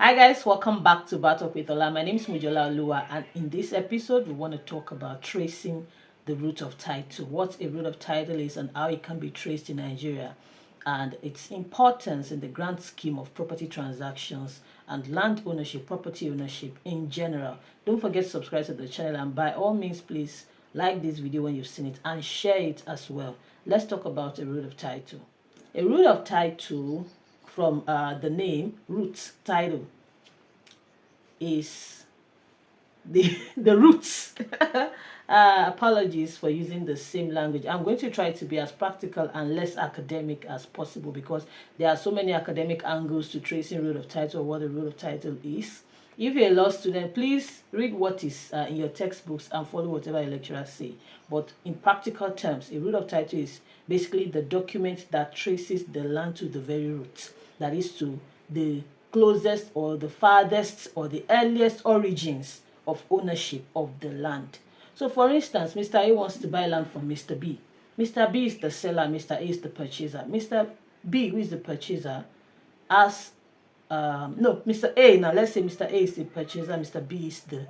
Hi guys, welcome back to Battle with Ola. My name is Mujola Olua, and in this episode we want to talk about tracing the root of title, what a root of title is and how it can be traced in Nigeria, and its importance in the grand scheme of property transactions and land ownership, property ownership in general. Don't forget to subscribe to the channel, and by all means please like this video when you've seen it and share it as well. Let's talk about a root of title. A root of title, from the name root title, is the roots. Apologies for using the same language. I'm going to try to be as practical and less academic as possible because there are so many academic angles to tracing root of title or what a root of title is. If you're a law student, please read what is in your textbooks and follow whatever your lecturers say. But in practical terms, a root of title is basically the document that traces the land to the very root, that is to the closest or the farthest or the earliest origins of ownership of the land. So for instance, Mr. A wants to buy land from Mr. B. Mr. B is the seller, Mr. A is the purchaser. Mr. B, who is the purchaser, as no, Mr. A, now let's say Mr. A is the purchaser, Mr. B is the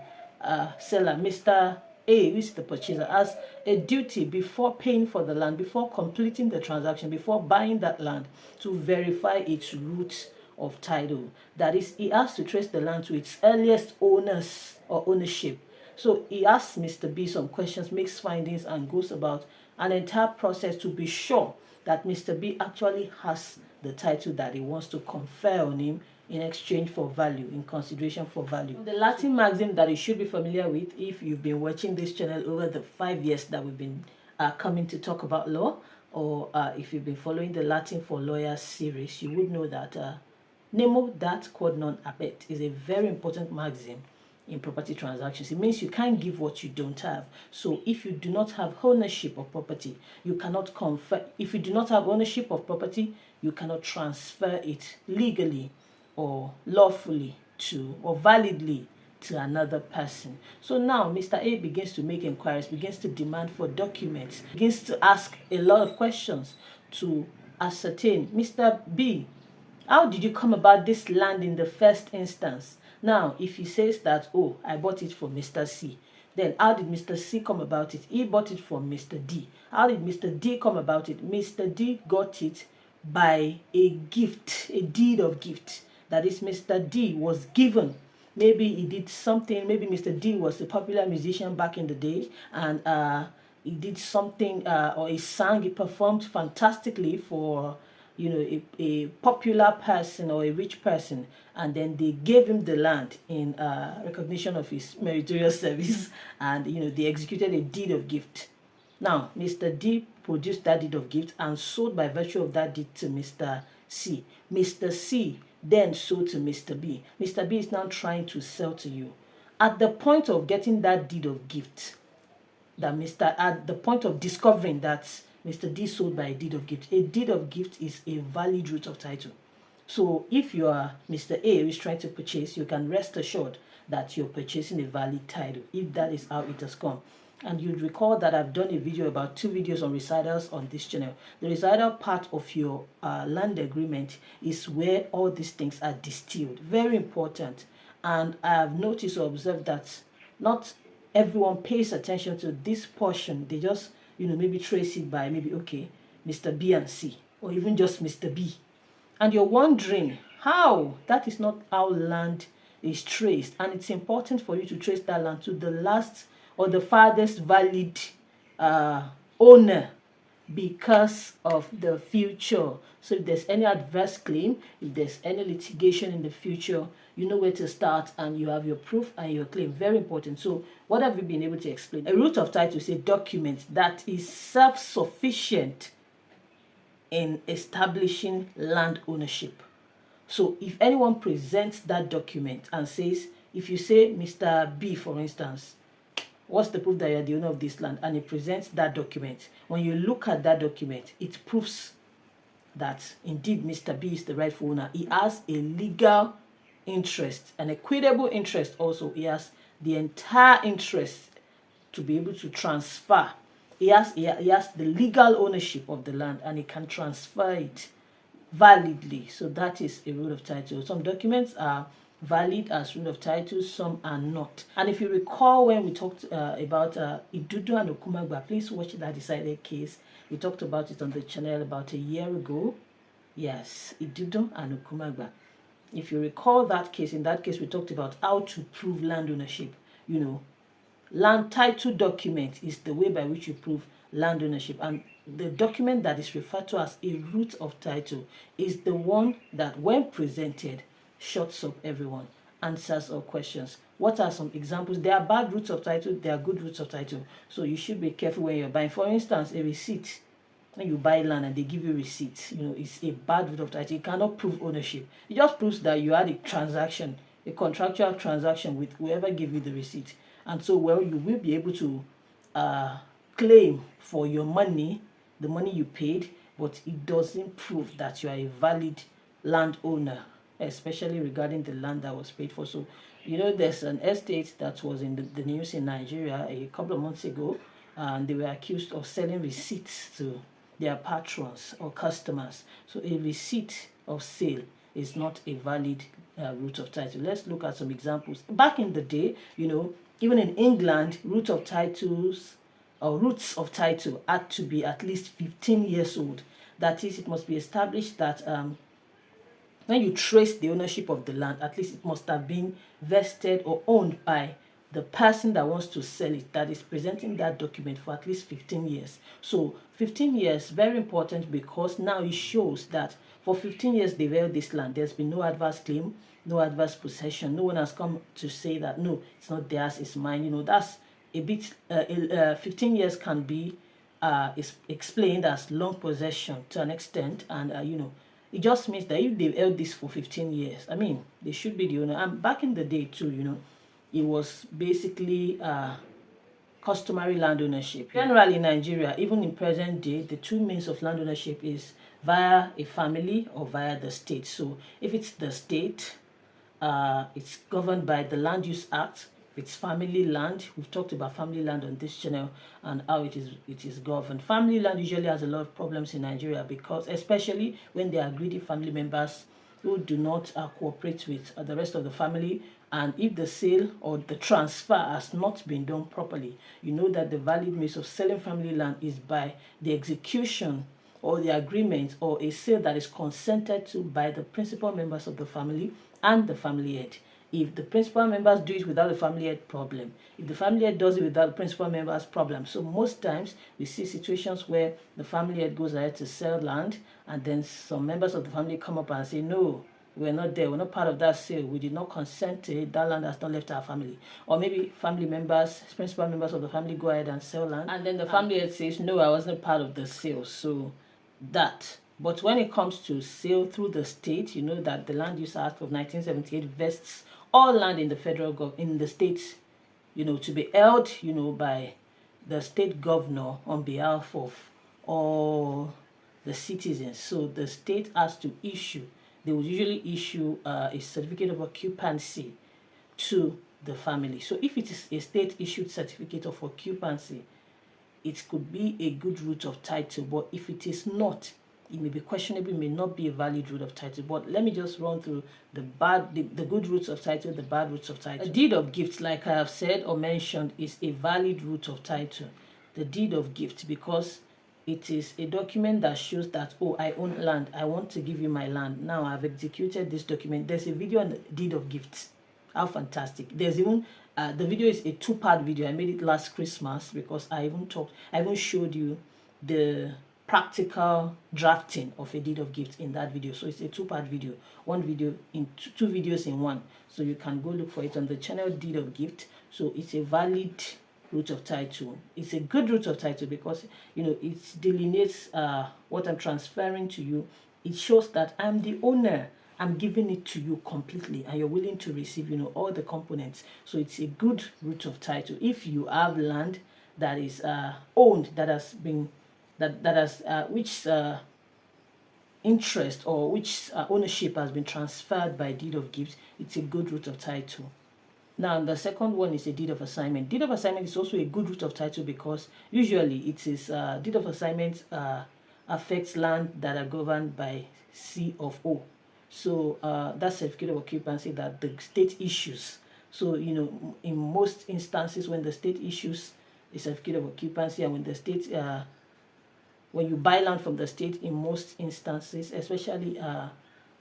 seller. Mr. A, who is the purchaser, has a duty before paying for the land, before completing the transaction, before buying that land, to verify its root of title. That is, he has to trace the land to its earliest owners or ownership. So he asks Mr. B some questions, makes findings, and goes about an entire process to be sure that Mr. B actually has the title that he wants to confer on him in exchange for value, in consideration for value. The Latin maxim that you should be familiar with if you've been watching this channel over the 5 years that we've been coming to talk about law, or if you've been following the Latin for Lawyers series, you would know that nemo dat quod non habet is a very important maxim in property transactions. It means you can't give what you don't have. So if you do not have ownership of property, you cannot confer. If you do not have ownership of property, you cannot transfer it legally or lawfully to or validly to another person. So now Mr. A begins to make inquiries, begins to demand for documents, begins to ask a lot of questions to ascertain, Mr. B, how did you come about this land in the first instance? Now, if he says that, oh, I bought it from Mr. C, then how did Mr. C come about it? He bought it from Mr. D. How did Mr. D come about it? Mr. D got it by a gift, a deed of gift. That is, Mr. D was given. Maybe he did something. Maybe Mr. D was a popular musician back in the day, and he did something, or he sang, he performed fantastically for a popular person or a rich person, and then they gave him the land in recognition of his meritorious service, and they executed a deed of gift. Now Mr. D produced that deed of gift and sold by virtue of that deed to Mr. C. Mr. C then sold to Mr. B. Mr. B is now trying to sell to you. At the point of getting that deed of gift, at the point of discovering that Mr. D sold by a deed of gift is a valid root of title. So if you are Mr. A who is trying to purchase, you can rest assured that you're purchasing a valid title, if that is how it has come. And you'd recall that I've done a video, about 2 videos on recitals on this channel. The recital part of your land agreement is where all these things are distilled. Very important. And I have noticed or observed that not everyone pays attention to this portion. They just maybe trace it by maybe, okay, Mr. B and C, or even just Mr. B. And you're wondering how. That is not how land is traced. And it's important for you to trace that land to the last or the farthest valid owner, because of the future. So if there's any adverse claim, if there's any litigation in the future, you know where to start, and you have your proof and your claim. Very important. So what have we been able to explain? A root of title is a document that is self-sufficient in establishing land ownership. So if anyone presents that document and says, if you say Mr. B, for instance, what's the proof that you're the owner of this land? And he presents that document. When you look at that document, it proves that indeed Mr. B is the rightful owner. He has a legal interest, an equitable interest also. He has the entire interest to be able to transfer. He has the legal ownership of the land, and he can transfer it validly. So that is a root of title. Some documents are valid as root of title, some are not. And if you recall when we talked about Idudu and Okumagba, please watch that decided case. We talked about it on the channel about a year ago. Yes, Idudu and Okumagba. If you recall that case, in that case we talked about how to prove land ownership. You know, land title document is the way by which you prove land ownership, and the document that is referred to as a root of title is the one that when presented shuts up everyone, answers all questions. What are some examples? There are bad roots of title, there are good roots of title, so you should be careful when you're buying. For instance, a receipt. When you buy land and they give you receipts, it's a bad root of title. It cannot prove ownership. It just proves that you had a transaction, a contractual transaction with whoever gave you the receipt. And so, well, you will be able to claim for your money, the money you paid, but it doesn't prove that you are a valid landowner, especially regarding the land that was paid for. So, there's an estate that was in the news in Nigeria a couple of months ago, and they were accused of selling receipts to their patrons or customers. So a receipt of sale is not a valid root of title. Let's look at some examples. Back in the day, even in England, root of titles or roots of title had to be at least 15 years old. That is, it must be established that when you trace the ownership of the land, at least it must have been vested or owned by the person that wants to sell it, that is presenting that document for at least 15 years. So 15 years, very important, because now it shows that for 15 years they've held this land. There's been no adverse claim, no adverse possession. No one has come to say that, no, it's not theirs, it's mine. That's a bit, 15 years can be is explained as long possession to an extent. And, it just means that if they've held this for 15 years, I mean, they should be the owner. And back in the day too, it was basically customary land ownership. Generally in Nigeria, even in present day, the two means of land ownership is via a family or via the state. So if it's the state, it's governed by the Land Use Act. If it's family land, we've talked about family land on this channel and how it is governed. Family land usually has a lot of problems in Nigeria, because especially when there are greedy family members who do not cooperate with the rest of the family, and if the sale or the transfer has not been done properly, that the valid means of selling family land is by the execution or the agreement or a sale that is consented to by the principal members of the family and the family head. If the principal members do it without the family head, problem. If the family head does it without the principal members, problem. So most times we see situations where the family head goes ahead to sell land, and then some members of the family come up and say, no, we're not there, we're not part of that sale, we did not consent to it, that land has not left our family. Or maybe family members, principal members of the family go ahead and sell land, and then the family head says, no, I wasn't part of the sale. So that. But when it comes to sale through the state, that the Land Use Act of 1978 vests all land in the federal government, in the states, to be held, by the state governor on behalf of all the citizens. So the state has to issue, they would usually issue a certificate of occupancy to the family. So if it is a state issued certificate of occupancy, it could be a good root of title. But if it is not, it may be questionable, it may not be a valid root of title. But let me just run through the good roots of title, the bad roots of title. A deed of gift, like I have said or mentioned, is a valid root of title. The deed of gift, because it is a document that shows that, oh, I own land, I want to give you my land. Now I've executed this document. There's a video on the deed of gifts. How fantastic. There's even the video is a two-part video. I made it last Christmas because I even showed you the practical drafting of a deed of gift in that video. So it's a two-part video, one video in two videos in one. So you can go look for it on the channel, deed of gift. So it's a valid root of title. It's a good root of title because it delineates what I'm transferring to you. It shows that I'm the owner. I'm giving it to you completely, and you're willing to receive, all the components. So it's a good root of title. If you have land that is owned, that has been, that has which interest or which ownership has been transferred by deed of gift, it's a good root of title. Now, the second one is a deed of assignment. Deed of assignment is also a good root of title because usually it is deed of assignment affects land that are governed by C of O. So that certificate of occupancy that the state issues. So, in most instances, when the state issues a certificate of occupancy, and when the state, when you buy land from the state, in most instances, especially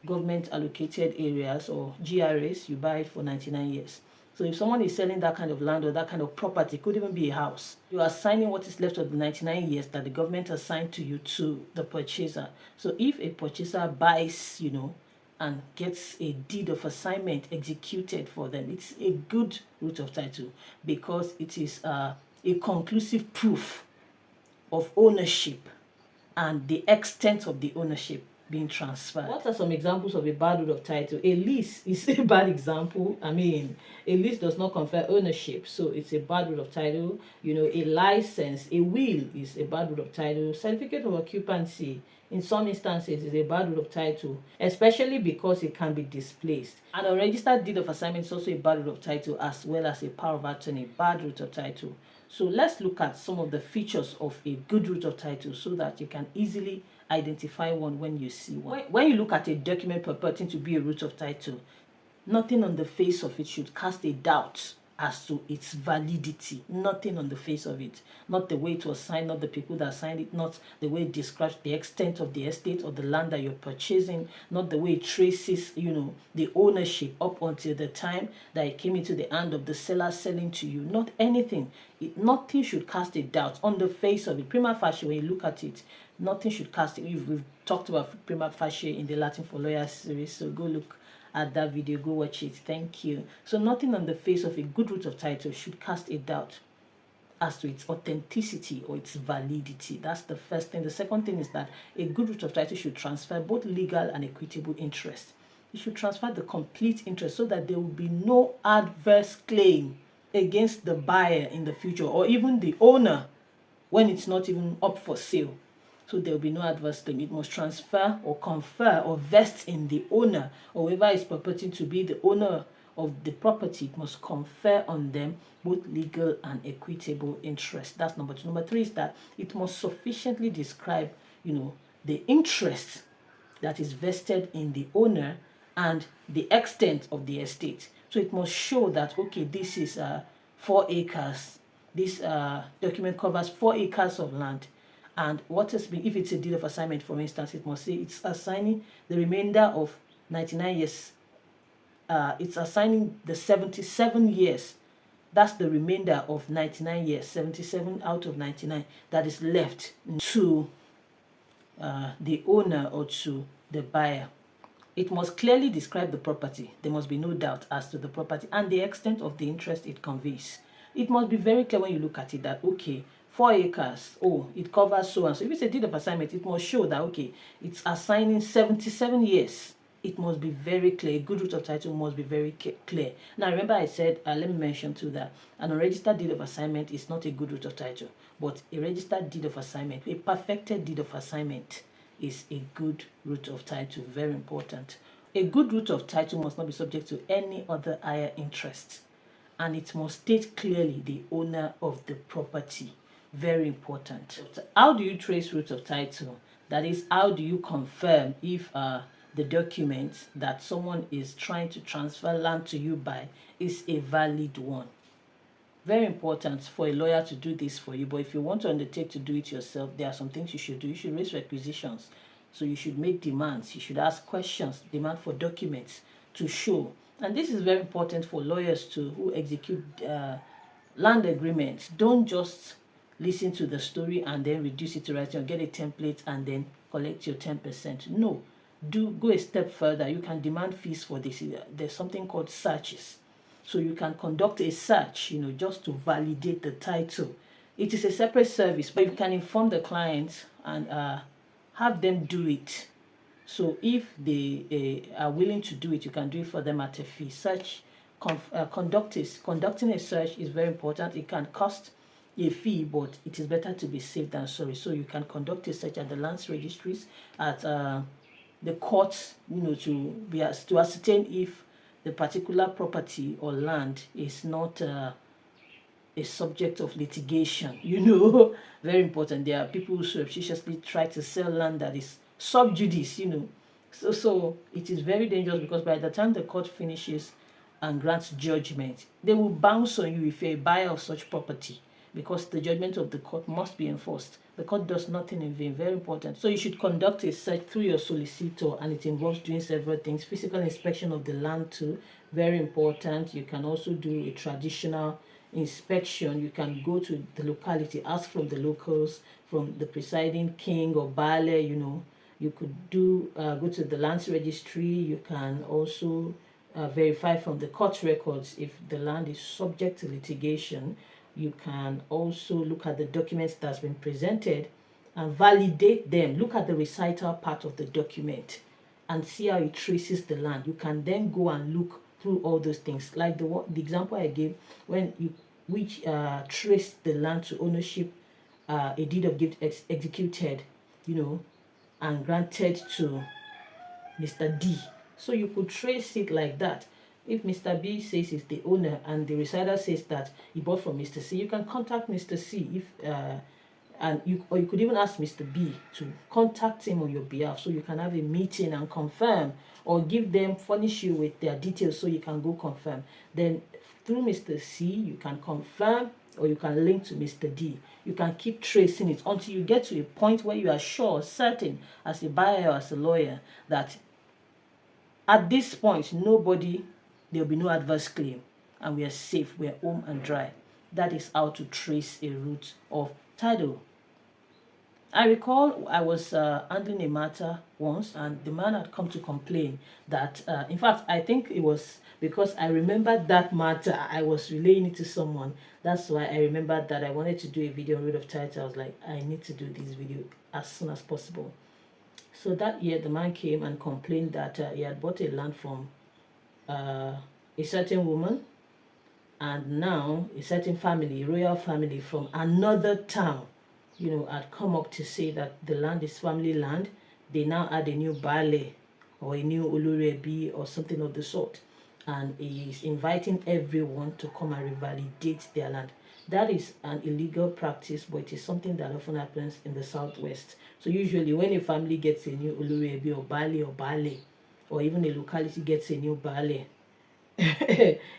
government allocated areas or GRAs, you buy it for 99 years. So if someone is selling that kind of land or that kind of property, it could even be a house, you are assigning what is left of the 99 years that the government assigned to you to the purchaser. So if a purchaser buys, and gets a deed of assignment executed for them, it's a good root of title, because it is a conclusive proof of ownership and the extent of the ownership being transferred. What are some examples of a bad root of title? A lease is a bad example. I mean, a lease does not confer ownership, so it's a bad root of title. A license, a will is a bad root of title. Certificate of occupancy, in some instances, is a bad root of title, especially because it can be displaced. An unregistered deed of assignment is also a bad root of title, as well as a power of attorney, bad root of title. So let's look at some of the features of a good root of title so that you can easily identify one when you see one. When you look at a document purporting to be a root of title, nothing on the face of it should cast a doubt as to its validity. Nothing on the face of it. Not the way it was signed, not the people that signed it, not the way it describes the extent of the estate or the land that you're purchasing, not the way it traces, the ownership up until the time that it came into the hand of the seller selling to you. Not anything. Nothing should cast a doubt on the face of it. Prima facie, when you look at it, nothing should cast it. We've talked about prima facie in the Latin for Lawyers series, so go look at that video, go watch it. Thank you. So nothing on the face of a good root of title should cast a doubt as to its authenticity or its validity. That's the first thing. The second thing is that a good root of title should transfer both legal and equitable interest. It should transfer the complete interest so that there will be no adverse claim against the buyer in the future, or even the owner when it's not even up for sale. So there will be no adverse claim. It must transfer or confer or vest in the owner, or whoever is purporting to be the owner of the property. It must confer on them both legal and equitable interest. That's number two. Number three is that it must sufficiently describe, the interest that is vested in the owner and the extent of the estate. So it must show that, okay, this is 4 acres. This document covers 4 acres of land. And what has been, if it's a deed of assignment, for instance, it must say it's assigning the remainder of 99 years. It's assigning the 77 years. That's the remainder of 99 years, 77 out of 99 that is left to the owner or to the buyer. It must clearly describe the property. There must be no doubt as to the property and the extent of the interest it conveys. It must be very clear when you look at it that, okay, 4 acres, it covers so and so. If it's a deed of assignment, it must show that, okay, it's assigning 77 years. It must be very clear. A good root of title must be very clear. Now, remember I said, let me mention too that an unregistered deed of assignment is not a good root of title, but a registered deed of assignment, a perfected deed of assignment, is a good root of title. Very important. A good root of title must not be subject to any other higher interest, and it must state clearly the owner of the property. Very important. How do you trace root of title? That is, how do you confirm if the document that someone is trying to transfer land to you by is a valid one? Very important for a lawyer to do this for you, but if you want to undertake to do it yourself, there are some things you should do. You should raise requisitions. So you should make demands. You should ask questions, demand for documents to show. And this is very important for lawyers too, who execute land agreements. Don't just listen to the story and then reduce it to writing, or get a template and then collect your 10%. No, go a step further. You can demand fees for this. There's something called searches. So you can conduct a search, just to validate the title. It is a separate service, but you can inform the client and have them do it. So if they are willing to do it, you can do it for them at a fee. Conducting a search is very important. It can cost a fee, but it is better to be safe than sorry. So you can conduct a search at the lands registries, at the courts, to ascertain if the particular property or land is not a subject of litigation. Very important. There are people who surreptitiously try to sell land that is sub judice, So it is very dangerous, because by the time the court finishes and grants judgment, they will bounce on you if you're a buyer of such property, because the judgment of the court must be enforced. The court does nothing in vain. Very important. So you should conduct a search through your solicitor, and it involves doing several things. Physical inspection of the land too, very important. You can also do a traditional inspection. You can go to the locality, ask from the locals, from the presiding king or baale, you could do go to the lands registry. You can also verify from the court records if the land is subject to litigation. You can also look at the documents that's been presented and validate them. Look at the recital part of the document and see how it traces the land. You can then go and look through all those things, like the example I gave, when you which traced the land to ownership, a deed of gift executed, and granted to Mr. D. So you could trace it like that. If Mr. B says he's the owner and the reciter says that he bought from Mr. C, you can contact Mr. C or you could even ask Mr. B to contact him on your behalf, so you can have a meeting and confirm, or furnish you with their details so you can go confirm. Then through Mr. C, you can confirm, or you can link to Mr. D. You can keep tracing it until you get to a point where you are sure, certain, as a buyer or as a lawyer, that at this point, there will be no adverse claim, and we are safe, we are home and dry. That is how to trace a route of title. I recall I was handling a matter once, and the man had come to complain that, in fact, I think it was because I remembered that matter, I was relaying it to someone. That's why I remembered that I wanted to do a video on road of title. I was like, I need to do this video as soon as possible. So that year, the man came and complained that he had bought a land from a certain woman, and now a certain family, royal family from another town, had come up to say that the land is family land. They now add a new baale or a new olurebi or something of the sort, and he is inviting everyone to come and revalidate their land. That is an illegal practice, but it is something that often happens in the southwest. So usually when a family gets a new olurebi or baale, or even a locality gets a new baale,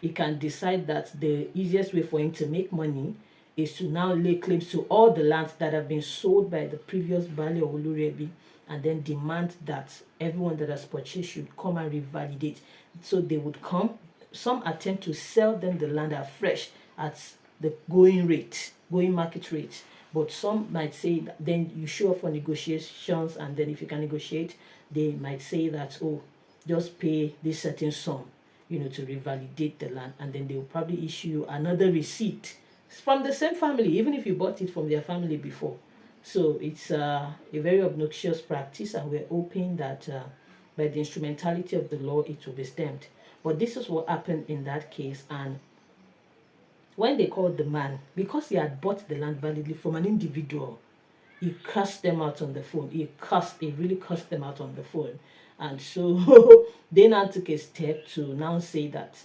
he can decide that the easiest way for him to make money is to now lay claims to all the lands that have been sold by the previous baale or olurebi, and then demand that everyone that has purchased should come and revalidate. So they would come. Some attempt to sell them the land afresh at the going market rate. But some might say that then you show up for negotiations, and then if you can negotiate, they might say that, oh, just pay this certain sum, to revalidate the land, and then they will probably issue you another receipt from the same family, even if you bought it from their family before. So it's a very obnoxious practice, and we're hoping that by the instrumentality of the law, it will be stemmed. But this is what happened in that case, and when they called the man, because he had bought the land validly from an individual, he cursed them out on the phone. He really cursed them out on the phone. And so they now took a step to now say that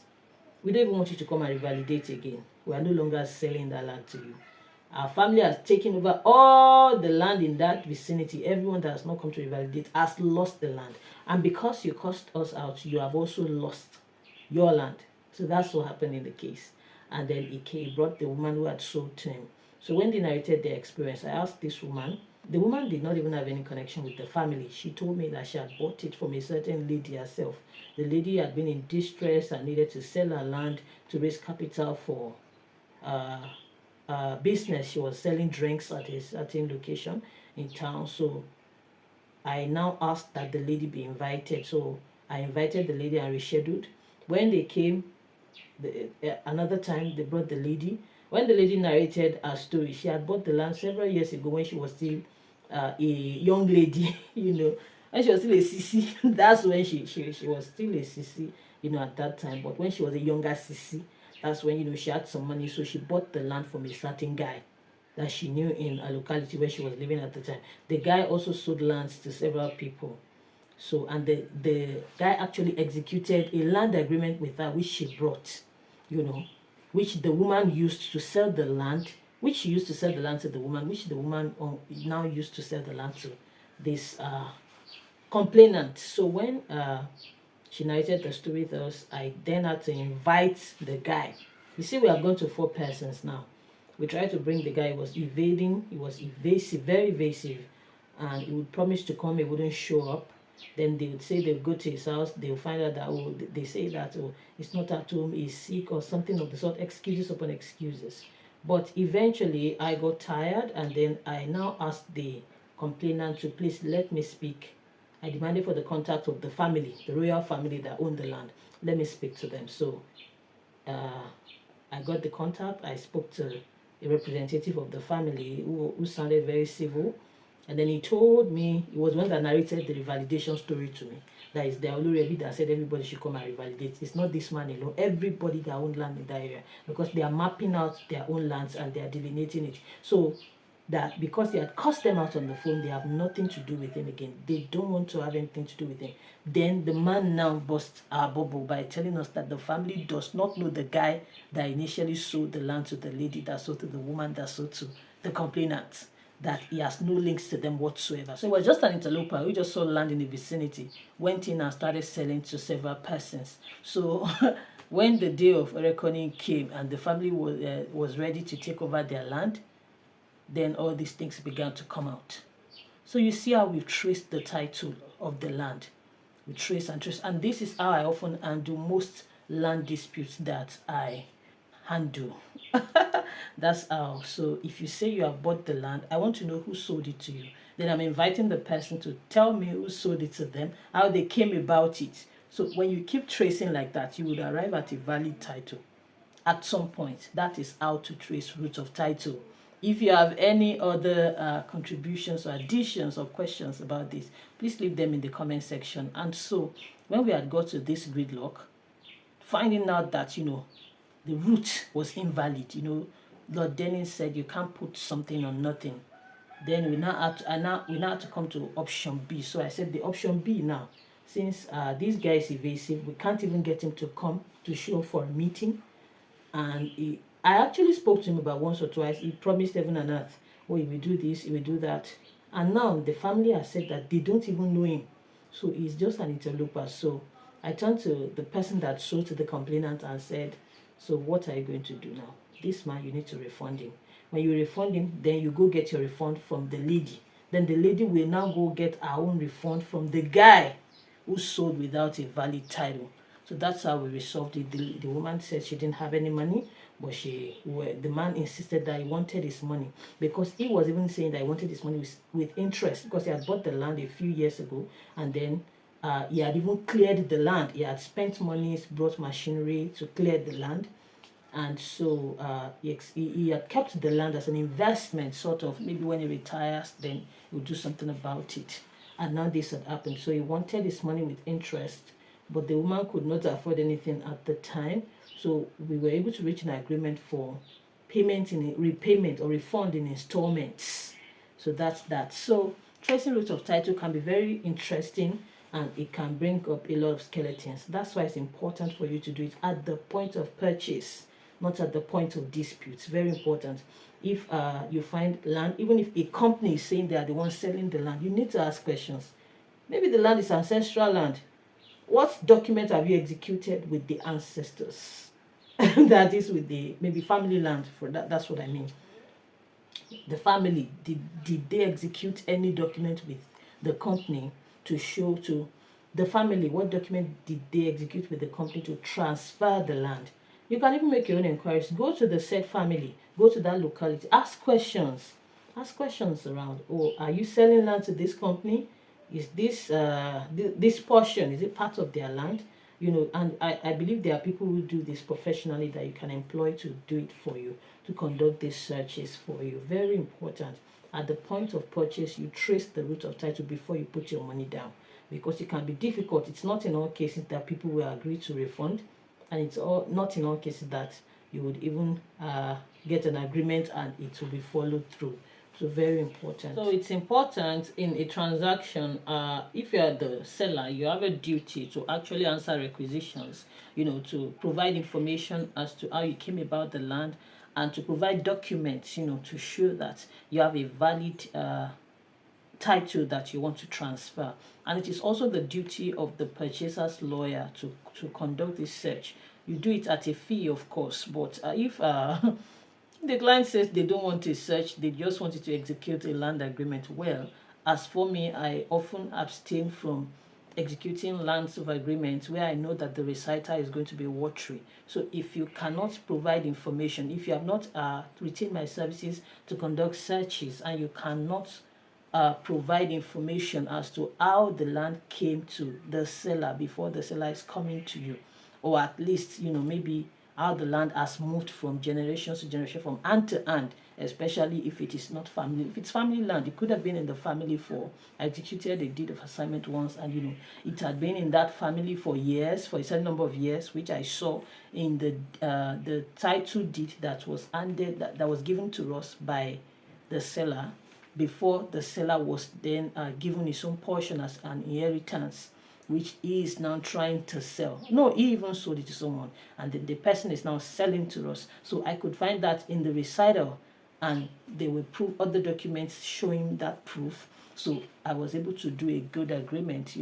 we don't even want you to come and revalidate again. We are no longer selling that land to you. Our family has taken over all the land in that vicinity. Everyone that has not come to revalidate has lost the land. And because you cursed us out, you have also lost your land. So that's what happened in the case. And then he brought the woman who had sold to him. So when they narrated their experience, I asked this woman. The woman did not even have any connection with the family. She told me that she had bought it from a certain lady herself. The lady had been in distress and needed to sell her land to raise capital for business. She was selling drinks at a certain location in town. So I now asked that the lady be invited. So I invited the lady and rescheduled. When they came, another time they brought the lady. When the lady narrated her story, she had bought the land several years ago when she was still a young lady, when she was still a sissy. That's when she was still a sissy, at that time. But when she was a younger sissy, that's when, she had some money. So she bought the land from a certain guy that she knew in a locality where she was living at the time. The guy also sold lands to several people. So, and the guy actually executed a land agreement with her, which she brought, which the woman used to sell the land, which she used to sell the land to the woman, which the woman now used to sell the land to this complainant. So when she narrated the story to us, I then had to invite the guy. You see, we have gone to 4 persons now. We tried to bring the guy. He was evading. He was evasive, very evasive, and he would promise to come. He wouldn't show up. Then they would say they would go to his house. They would find out that, oh, they say that, oh, he's not at home, he's sick or something of the sort. Excuses upon excuses. But eventually, I got tired, and then I now asked the complainant to please let me speak. I demanded for the contact of the family, the royal family that owned the land. Let me speak to them. So I got the contact. I spoke to a representative of the family who sounded very civil. And then he told me, he was one that narrated the revalidation story to me. That is the Olurebi that said everybody should come and revalidate. It's not this man alone. Everybody that own land in that area. Because they are mapping out their own lands and they are delineating it. So that because he had cussed them out on the phone, they have nothing to do with him again. They don't want to have anything to do with him. Then the man now busts our bubble by telling us that the family does not know the guy that initially sold the land to the lady that sold to the woman that sold to the complainant, that he has no links to them whatsoever. So it was just an interloper who just saw land in the vicinity, went in and started selling to several persons. So when the day of reckoning came and the family was ready to take over their land, then all these things began to come out. So you see how we've traced the title of the land. We trace and trace. And this is how I often handle most land disputes that I handle. That's how. So if you say you have bought the land, I want to know who sold it to you. Then I'm inviting the person to tell me who sold it to them, how they came about it. So when you keep tracing like that, you would arrive at a valid title at some point. That is how to trace root of title. If you have any other contributions or additions or questions about this, please leave them in the comment section. And so when we had got to this gridlock, finding out that, the root was invalid, Lord Dennis said you can't put something on nothing. Then we now had to come to option B. So I said the option B now, since this guy is evasive, we can't even get him to come to show for a meeting. And I actually spoke to him about once or twice. He promised heaven and earth, oh, he will do this, he will do that. And now the family has said that they don't even know him. So he's just an interloper. So I turned to the person that sold to the complainant and said, so what are you going to do now? This man, you need to refund him. When you refund him, then you go get your refund from the lady. Then the lady will now go get her own refund from the guy who sold without a valid title. So that's how we resolved it. The woman said she didn't have any money, but the man insisted that he wanted his money, because he was even saying that he wanted his money with interest, because he had bought the land a few years ago, and then he had even cleared the land. He had spent money, brought machinery to clear the land, and so he had kept the land as an investment, sort of. Maybe when he retires, then he'll do something about it. And now this had happened. So he wanted his money with interest, but the woman could not afford anything at the time. So we were able to reach an agreement for payment in repayment or refund in installments. So that's that. So tracing root of title can be very interesting, and it can bring up a lot of skeletons. That's why it's important for you to do it at the point of purchase, not at the point of dispute. It's very important. If you find land, even if a company is saying they are the ones selling the land, you need to ask questions. Maybe the land is ancestral land. What document have you executed with the ancestors? That is with the maybe family land, for that. That's what I mean. The family, did they execute any document with the company to show to the family? What document did they execute with the company to transfer the land? You can even make your own inquiries. Go to the said family, go to that locality, ask questions. Ask questions around. Oh, are you selling land to this company? Is this this portion, is it part of their land? And I believe there are people who do this professionally that you can employ to do it for you, to conduct these searches for you. Very important. At the point of purchase, you trace the root of title before you put your money down, because it can be difficult. It's not in all cases that people will agree to refund, and it's not in all cases that you would even get an agreement and it will be followed through. So very important. So it's important in a transaction, if you are the seller, you have a duty to actually answer requisitions, to provide information as to how you came about the land, and to provide documents, to show that you have a valid title that you want to transfer. And it is also the duty of the purchaser's lawyer to conduct this search. You do it at a fee, of course, but if the client says they don't want a search, they just wanted to execute a land agreement, well, as for me, I often abstain from executing lands of agreements where I know that the reciter is going to be watery. So if you cannot provide information, if you have not retained my services to conduct searches, and you cannot provide information as to how the land came to the seller before the seller is coming to you, or at least, maybe how the land has moved from generation to generation, from hand to hand, especially if it is not family. If it's family land, it could have been in the family for, I executed a deed of assignment once, and it had been in that family for years, for a certain number of years, which I saw in the title deed that was handed, that was given to us by the seller, before the seller was then given his own portion as an inheritance, which he is now trying to sell. No, he even sold it to someone, and the person is now selling to us. So I could find that in the recital, and they will prove other documents showing that proof. So I was able to do a good agreement,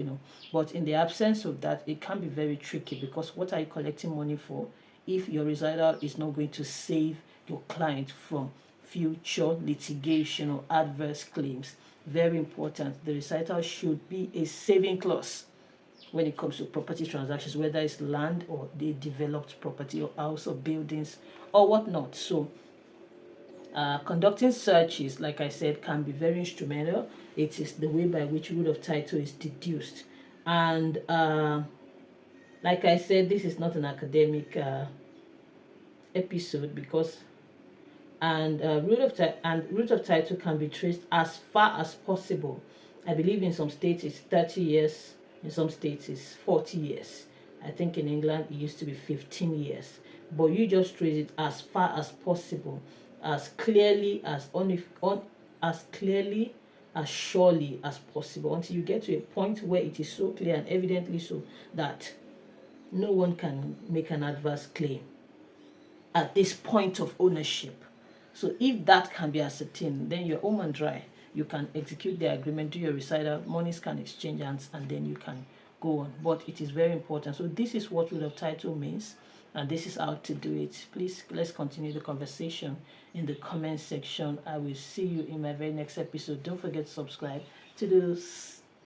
But in the absence of that, it can be very tricky, because what are you collecting money for if your recital is not going to save your client from future litigation or adverse claims? Very important. The recital should be a saving clause when it comes to property transactions, whether it's land or the developed property or house or buildings or whatnot. So conducting searches, like I said, can be very instrumental. It is the way by which rule of title is deduced. And like I said, this is not an academic episode, because root of title can be traced as far as possible. I believe in some states it's 30 years, in some states it's 40 years. I think in England it used to be 15 years. But you just trace it as far as possible, as clearly as as clearly as surely as possible, until you get to a point where it is so clear and evidently so that no one can make an adverse claim at this point of ownership. So if that can be ascertained, then you're home and dry. You can execute the agreement, do your recital, monies can exchange hands, and then you can go on. But it is very important. So this is what rule of title means, and this is how to do it. Please, let's continue the conversation in the comment section. I will see you in my very next episode. Don't forget to subscribe to